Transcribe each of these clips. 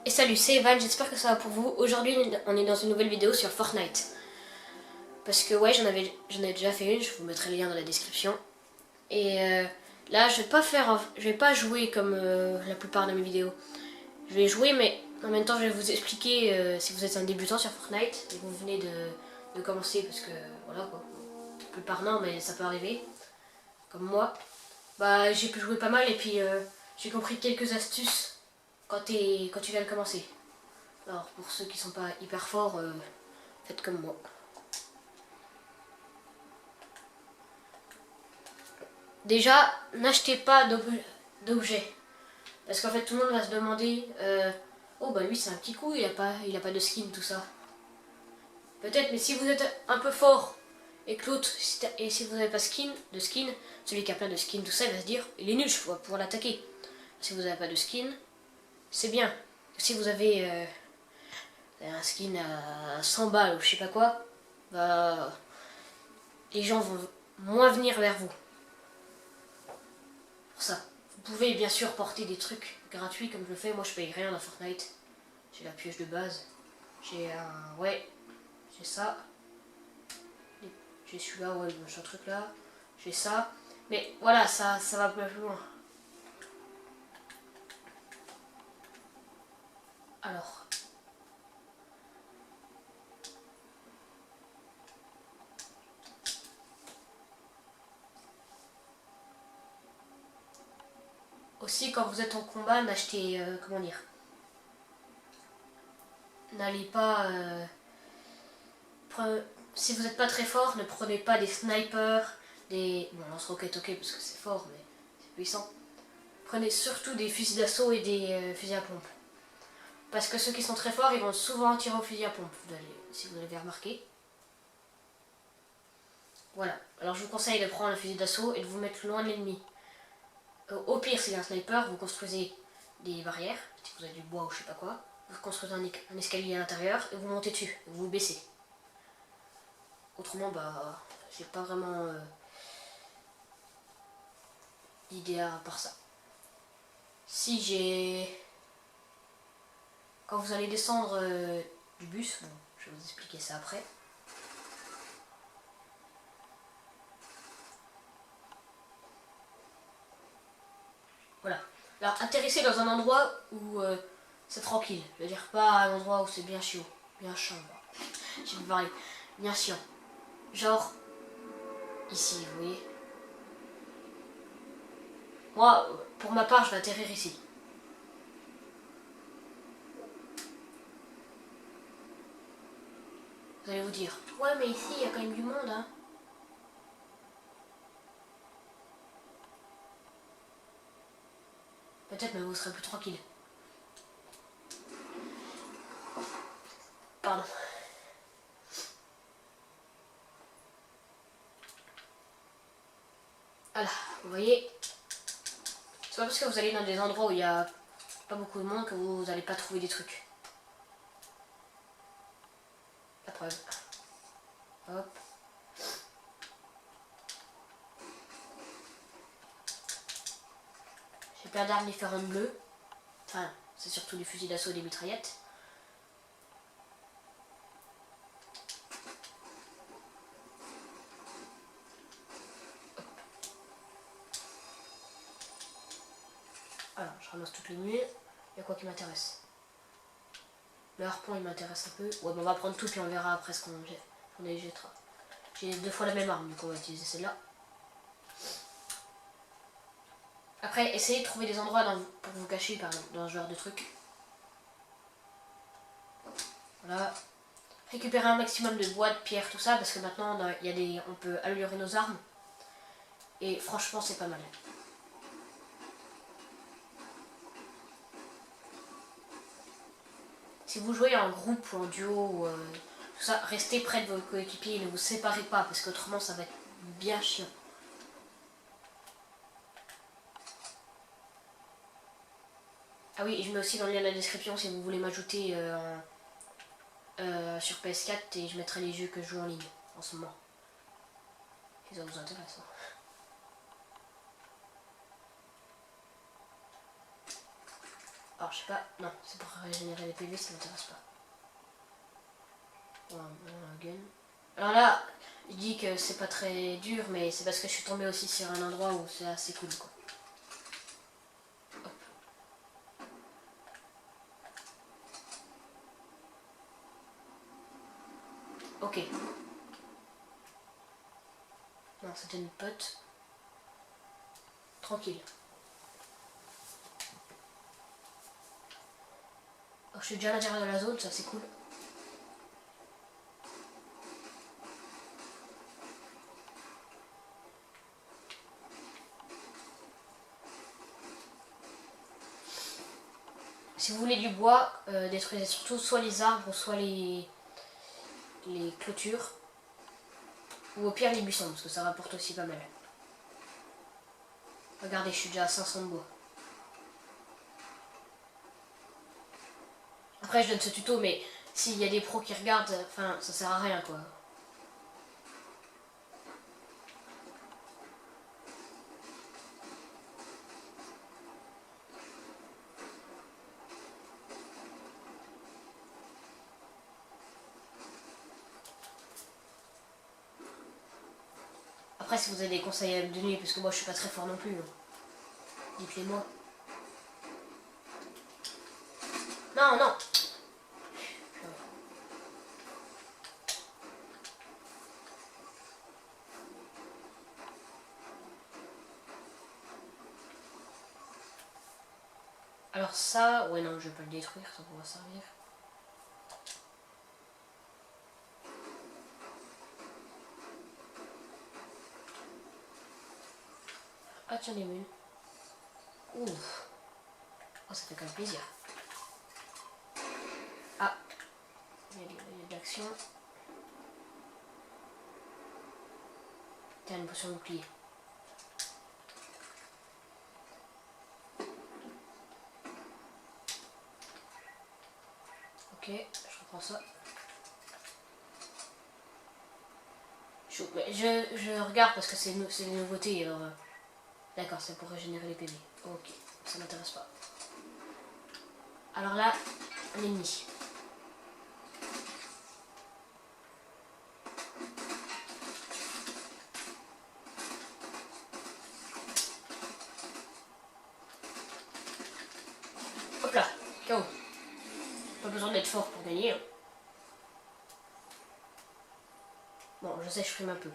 Et salut, c'est Evan, j'espère que ça va pour vous. Aujourd'hui, on est dans une nouvelle vidéo sur Fortnite. Parce que ouais, j'en ai déjà fait une, je vous mettrai le lien dans la description. Et là, je vais pas jouer comme la plupart de mes vidéos. Je vais jouer, mais en même temps, je vais vous expliquer si vous êtes un débutant sur Fortnite et que vous venez de commencer, parce que voilà quoi. La plupart non, mais ça peut arriver. Comme moi. Bah, j'ai pu jouer pas mal et puis j'ai compris quelques astuces quand tu viens de commencer. Alors pour ceux qui sont pas hyper forts, faites comme moi. Déjà, n'achetez pas d'objets. Parce qu'en fait tout le monde va se demander oh bah lui c'est un petit coup, il a pas de skin, tout ça. Peut-être, mais si vous êtes un peu fort et que l'autre, et si vous n'avez pas de skin, celui qui a plein de skins, tout ça, il va se dire il est nul, je vais pouvoir l'attaquer. Si vous n'avez pas de skin, c'est bien. Si vous avez un skin à 100 balles ou je sais pas quoi, bah, les gens vont moins venir vers vous. Pour ça. Vous pouvez bien sûr porter des trucs gratuits comme je le fais. Moi je paye rien dans Fortnite. J'ai la pioche de base. J'ai un... Ouais. J'ai ça. J'ai celui-là, ouais, le machin truc là. J'ai ça. Mais voilà, ça va pas plus loin. Alors. Aussi, quand vous êtes en combat, n'achetez... comment dire, n'allez pas... si vous n'êtes pas très fort, ne prenez pas des snipers, des... Bon, lance-roquettes, ok, parce que c'est fort, mais c'est puissant. Prenez surtout des fusils d'assaut et des fusils à pompe. Parce que ceux qui sont très forts, ils vont souvent tirer au fusil à pompe, si vous l'avez remarqué. Voilà. Alors je vous conseille de prendre un fusil d'assaut et de vous mettre loin de l'ennemi. Au pire, s'il y a un sniper, vous construisez des barrières, si vous avez du bois ou je sais pas quoi. Vous construisez un escalier à l'intérieur et vous montez dessus, et vous baissez. Autrement, bah, j'ai pas vraiment d'idée à part ça. Si j'ai... Quand vous allez descendre du bus, bon, je vais vous expliquer ça après. Voilà. Alors, atterrissez dans un endroit où c'est tranquille. Je veux dire, pas un endroit où c'est bien chiant. Bien chiant. J'ai vu pareil. Bien chiant. Genre, ici, vous voyez. Moi, pour ma part, je vais atterrir ici. Vous allez vous dire, ouais, mais ici, il y a quand même du monde, hein. Peut-être, mais vous serez plus tranquille. Pardon. Voilà, vous voyez. C'est pas parce que vous allez dans des endroits où il y a pas beaucoup de monde que vous n'allez pas trouver des trucs. La preuve. Hop. J'ai plein d'armes différentes bleues. Enfin, c'est surtout des fusils d'assaut et des mitraillettes. Alors, je ramasse toutes les mules. Il y a quoi qui m'intéresse? Le harpon, il m'intéresse un peu. Ouais, bon, on va prendre tout puis on verra après ce qu'on les jettera. J'ai 2 fois la même arme, donc on va utiliser celle-là. Après, essayez de trouver des endroits pour vous cacher, par exemple, dans ce genre de truc. Voilà. Récupérer un maximum de bois, de pierres, tout ça, parce que maintenant, on peut améliorer nos armes. Et franchement, c'est pas mal. Si vous jouez en groupe ou en duo, tout ça, restez près de vos coéquipiers et ne vous séparez pas, parce qu'autrement, ça va être bien chiant. Ah oui, et je mets aussi dans le lien de la description si vous voulez m'ajouter sur PS4 et je mettrai les jeux que je joue en ligne en ce moment. Si ça vous intéresse. Hein. Alors je sais pas, non, c'est pour régénérer les PV, ça m'intéresse pas. Bon, un gun. Alors là, je dis que c'est pas très dur, mais c'est parce que je suis tombé aussi sur un endroit où c'est assez cool quoi. Hop. Ok. Non, c'était une pote. Tranquille. Alors, je suis déjà à l'intérieur de la zone, ça c'est cool. Si vous voulez du bois, détruisez surtout soit les arbres, soit les clôtures. Ou au pire les buissons, parce que ça rapporte aussi pas mal. Regardez, je suis déjà à 500 de bois. Après, je donne ce tuto, mais s'il y a des pros qui regardent, enfin, ça sert à rien, quoi. Après, si vous avez des conseils à me donner, parce que moi, je suis pas très fort non plus, hein. Dites-les moi. Non, non. Alors ça, ouais non, je vais pas le détruire, ça pourra servir. Ah tiens les mules. Ouf. Oh ça fait quand même plaisir. Ah, il y a de l'action. Tiens une potion de bouclier. Ok, je reprends ça. Chaud. Mais je regarde parce que c'est des nouveautés. Alors, d'accord, c'est pour régénérer les PV. Ok, ça m'intéresse pas. Alors là, un ennemi. Hop là, KO. Pas besoin d'être fort pour gagner. Hein. Bon, je sais, je frime un peu.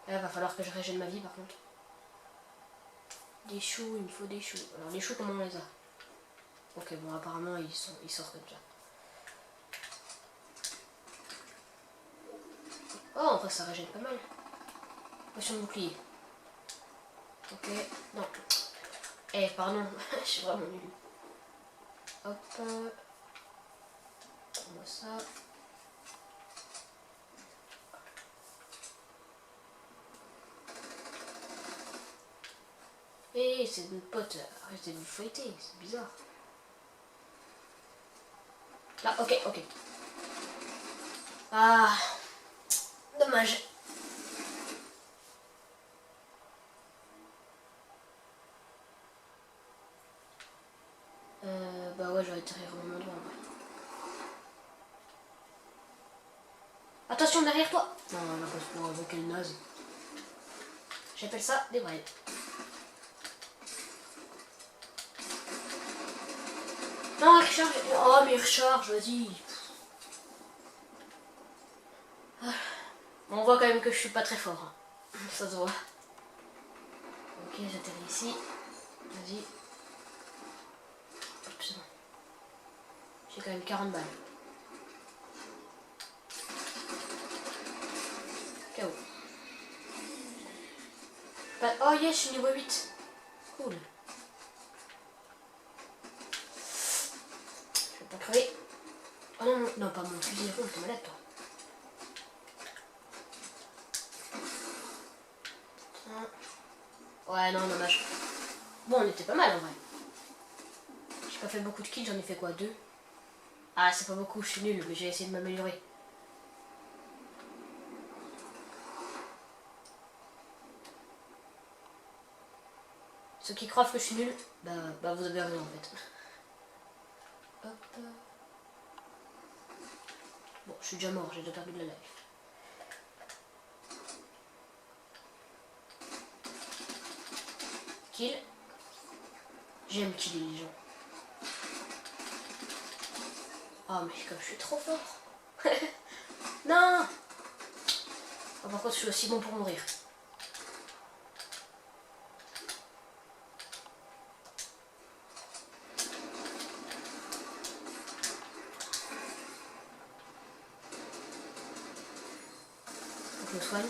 Là, va falloir que je régène ma vie par contre. Des choux, il me faut des choux. Alors les choux, comment on les a? Ok, bon, apparemment, ils sortent comme ça. Oh, en vrai, ça régène pas mal. Potion de bouclier. Ok, non. Eh, pardon, je suis vraiment nul. Hop. On voit ça. Eh, c'est une pote. Arrêtez de vous fouetter, c'est bizarre. Là, ok, ok. Ah, dommage. Bah ouais, j'aurais atterrir au même endroit en vrai. Attention derrière toi. Non, là, parce pour invoquer le naze. J'appelle ça des braies. Non, il recharge. Oh, mais il recharge, vas-y. Bon, on voit quand même que je suis pas très fort. Hein. Ça se voit. Ok, j'atterris ici. Vas-y. Hop, c'est bon. J'ai quand même 40 balles. KO. Bah, oh yes, je suis niveau 8. Cool. Je vais pas crever. Oh non, non, non pas mon fusil à pompe, t'es malade toi. Ouais, non, dommage. Bon, on était pas mal en vrai. J'ai pas fait beaucoup de kills, j'en ai fait quoi, 2? Ah, c'est pas beaucoup, je suis nul, mais j'ai essayé de m'améliorer. Ceux qui croient que je suis nul, bah vous avez raison en fait. je suis déjà mort, j'ai déjà perdu de la life. Kill. J'aime killer les gens. Oh mais comme je suis trop fort. Non. Oh, par contre je suis aussi bon pour mourir. Faut que je me soigne.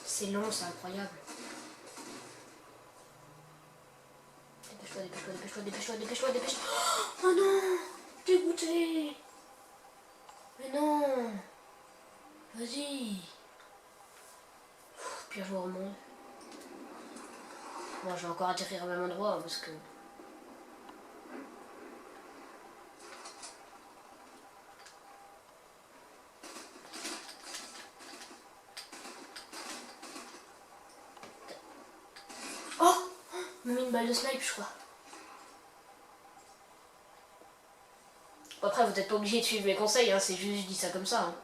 C'est long, c'est incroyable. Dépêche-toi, dépêche-toi, dépêche-toi, dépêche-toi, dépêche-toi, dépêche-toi. Oh non, dégoûté. Mais non. Vas-y. Pire joueur au monde. Bon, je vais encore atterrir au même endroit hein, parce que... Oh, il m'a mis une balle de snipe, je crois. Bon, après, vous n'êtes pas obligé de suivre mes conseils, hein, c'est juste, je dis ça comme ça. Hein.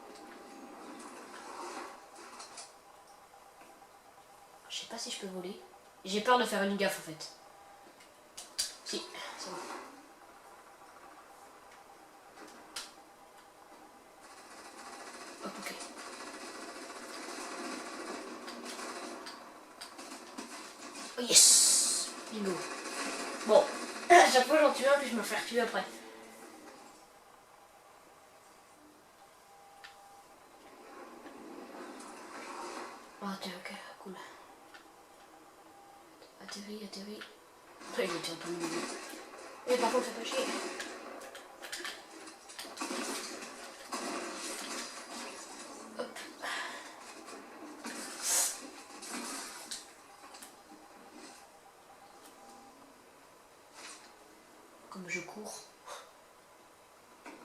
Je sais pas si je peux voler. J'ai peur de faire une gaffe, en fait. Si, c'est bon. Hop, ok. Oh, yes. Bingo. Bon, à chaque fois j'en tue un, puis je me fais retuer après. Oh, ok, cool. Atterri, atterri. Il était un peu mieux. Mais par contre, ça fait chier. Hop. Comme je cours.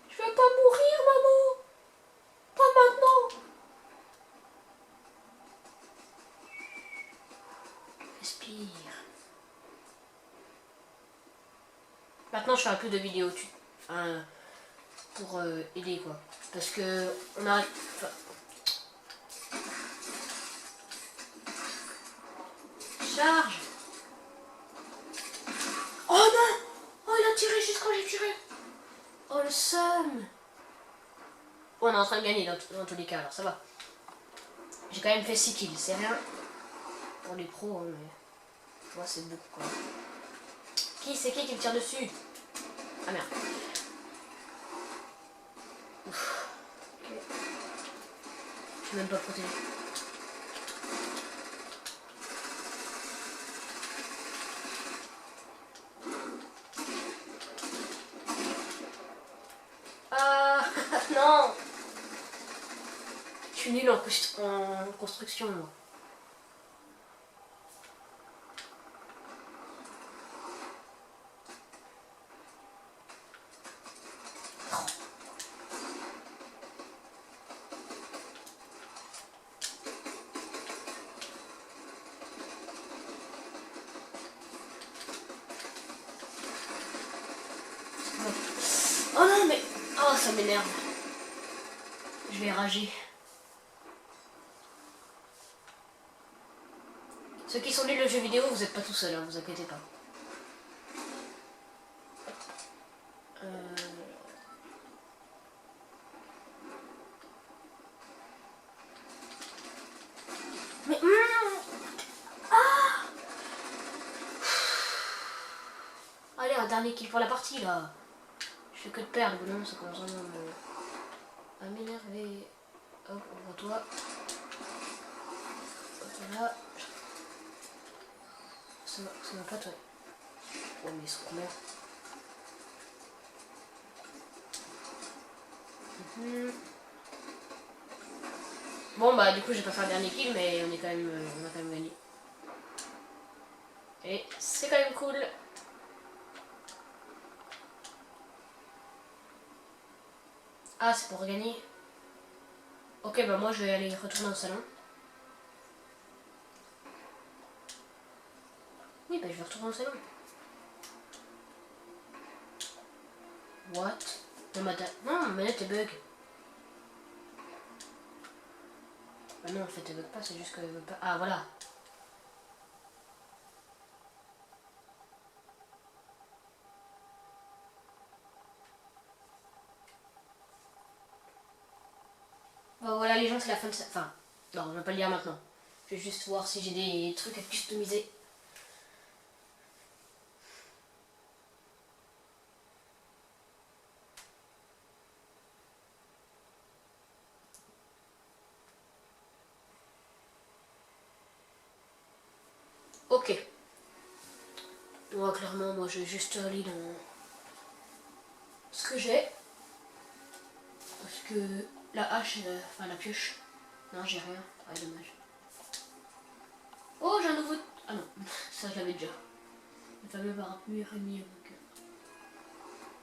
Je veux pas mourir, maman. Pas maintenant. Respire. Maintenant, je fais un peu de vidéo enfin, pour aider quoi. Parce que on arrête. Enfin, charge. Oh non. Oh, il a tiré juste quand j'ai tiré. Oh le seum. Oh, on est en train de gagner dans tous les cas, alors ça va. J'ai quand même fait 6 kills, c'est rien pour les pros, hein, mais moi c'est beaucoup quoi. C'est qui me tire dessus? Ah merde. Ouf. Okay. Je suis même pas protégé. Ah non. Je suis nul en construction moi. Oh non mais... Oh ça m'énerve. Je vais rager. Ceux qui sont nuls au jeu vidéo, vous n'êtes pas tout seul, hein, vous inquiétez pas. Mais... Ah allez, un dernier kill pour la partie là. Je fais que de perdre, non, ça commence vraiment à m'énerver. Hop, on voit toi. Ok, là. Ça va pas toi. Oh mais ils sont combien? Bon bah du coup je vais pas faire le dernier kill mais on a quand même gagné. Et c'est quand même cool. Ah c'est pour gagner. Ok bah moi je vais aller retourner au salon. Oui bah je vais retourner au salon. What? Non, non, ma manette est bug. Bah non, en fait, elle bug pas, c'est juste qu'elle veut pas. Ah, voilà. Bon, voilà, les gens, c'est la fin de ça. Enfin, non, on va pas le dire maintenant. Je vais juste voir si j'ai des trucs à customiser. Ok. Moi, clairement, moi, je vais juste aller dans ce que j'ai. Parce que la hache, enfin la pioche. Non, j'ai rien. Ah, dommage. Oh, j'ai un nouveau. Ah non, ça, je l'avais déjà. Le fameux parapluie remis au cœur.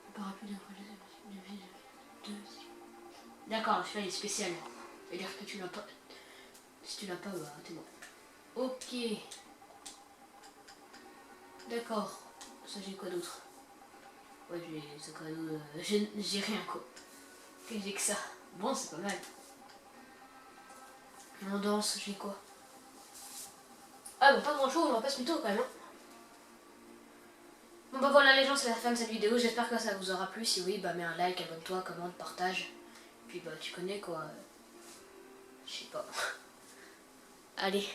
Le parapluie d'un projet de vie de... D'accord, celui-là, il est spécial. C'est-à-dire que tu l'as pas. Si tu l'as pas, bah, t'es bon. Ok. D'accord. Ça, j'ai quoi d'autre? Ouais, j'ai ce cadeau. J'ai rien, quoi. Que j'ai que ça. Bon, c'est pas mal. En danse, j'ai quoi? Ah, bah, pas grand chose, on va pas se mytho quand même. Hein. Bon, bah voilà, les gens, c'est la fin de cette vidéo. J'espère que ça vous aura plu. Si oui, bah, mets un like, abonne-toi, commente, partage. Puis, bah, tu connais quoi. Je sais pas. Allez.